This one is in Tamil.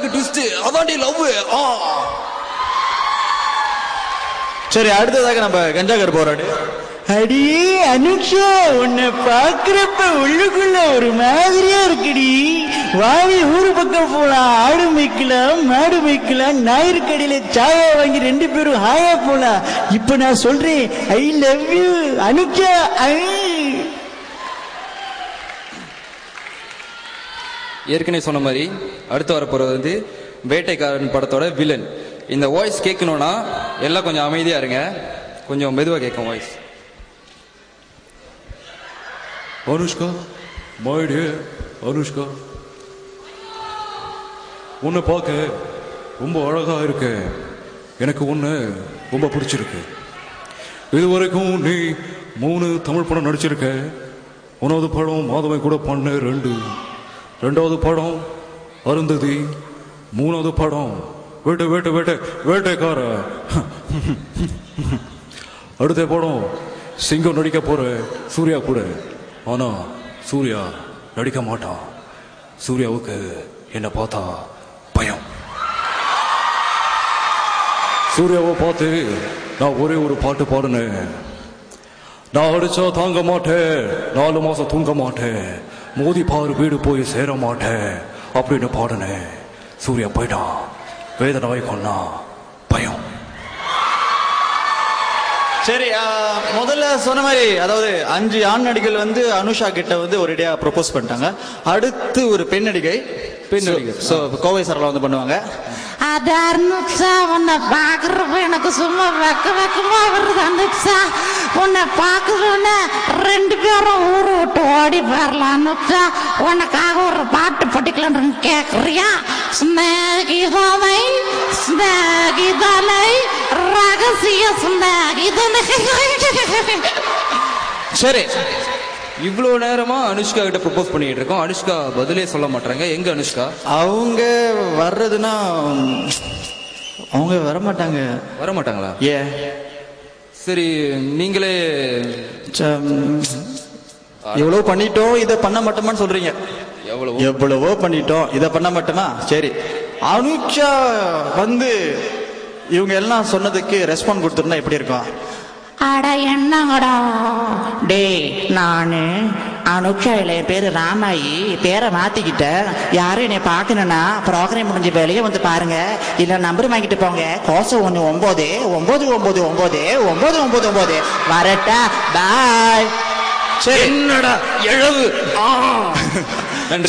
இருக்கு ட்விஸ்ட். அதான்டி லவ். சரி, அடுத்ததாக நம்ம கஞ்சாகர் போராடு. அடியே அனுஷா, உன்னை பாக்குறப்ப உள்ளுக்குள்ள ஒரு மாதிரியா இருக்குடி. வாவி ஊரு பக்கம் போலாம், ஆடு மேய்க்கலாம், மாடு மேய்க்கலாம், ஞாயிறு கடையில சாயா வாங்கி 2 பேரும் ஹாயா போலாம். இப்ப நான் சொல்றேன், ஐ லவ் யூ அனுஷா. ஏற்கனவே சொன்ன மாதிரி அடுத்து வரப்போறது வந்து வேட்டைக்காரன் படத்தோட வில்லன். இந்த வாய்ஸ் கேட்கணும்னா எல்லாம் கொஞ்சம் அமைதியா இருங்க, கொஞ்சம் மெதுவா கேட்கும் voice. Anushka, my dear Anushka, உன்னை பார்க்க ரொம்ப அழகா இருக்கு. எனக்கு உன்னை ரொம்ப பிடிச்சிருக்கு. இதுவரைக்கும் நீ 3 தமிழ் படம் நடிச்சிருக்க. 1வது படம் மாதவை கூட பண்ண 2, 2வது படம் அருந்ததி, 3வது படம் வேட்டைக்கார. அடுத்த படம் சிங்கம் நடிக்க போற சூர்யா கூட. ஆனா சூர்யா நடிக்க மாட்டான். சூர்யாவுக்கு என்ன பார்த்தா பயம். சூர்யாவை பார்த்து நான் ஒரே ஒரு பாட்டு பாடுனேன். நான் அடிச்சா தாங்க மாட்டேன், 4 மாசம் தூங்க மாட்டேன், மோதி பாரு வீடு போய் சேர மாட்டேன் அப்படின்னு பாடுனேன். சூர்யா போயிட்டான். வேதனை கொண்டா பயம். சரி, முதல்ல சொன்ன மாதிரி, அதாவது 5 ஆண் நடிகள் வந்து அனுஷா கிட்ட வந்து ஒரேடியா ப்ரொபோஸ் பண்ணிட்டாங்க. அடுத்து ஒரு பெண் நடிகை கோவை சரளா வந்து பண்ணுவாங்க. அது அனுஷா, உன்னை பாக்குறப்ப எனக்கு சும்மா வெக்கமா வருது. அனுஷா, உன்னை பாக்குறோன்னு 2 பேரும் ஊரு விட்டு ஓடி போயிடலாம். அனுஷா, உனக்காக ஒரு பாட்டு படிக்கலான்னு கேக்குறியா? ஸ்நேகிதனை ஸ்நேகிதனை ரகசிய ஸ்நேகிதனை. சரி, இவ்வளவு நேரமா அனுஷ்கா கிட்ட ப்ரொபோஸ் பண்ணிட்டு இருக்கோம். அனுஷ்கா பதிலே சொல்ல மாட்டாங்க. எங்க அனுஷ்கா? அவங்க வர்றதுன்னா அவங்க வரமாட்டாங்க. வரமாட்டாங்களா? ஏ சரி, நீங்களே எவ்வளவு பண்ணிட்டோம், இதை பண்ண மாட்டோமான்னு சொல்றீங்க. எவ்வளவோ பண்ணிட்டோம், இதை பண்ண மாட்டோமா? சரி, அனுஷா வந்து இவங்க எல்லாம் சொன்னதுக்கு ரெஸ்பாண்ட் கொடுத்துருந்தா எப்படி இருக்கும்? அட என்னங்கடா டே, நானு அனுஷா இல்லை, என் பேரு ராமாயி. பேரை மாத்திக்கிட்டேன். யாரும் என்னை பார்க்கணும்னா ப்ரோக்ராம் முடிஞ்ச வேலையை வந்து பாருங்க, இல்ல நம்பர் வாங்கிட்டு போங்க. கோசம் 1-9-9-9-9-9-9 வரட்டா. பாய். என்னடா எழவு. நன்றி.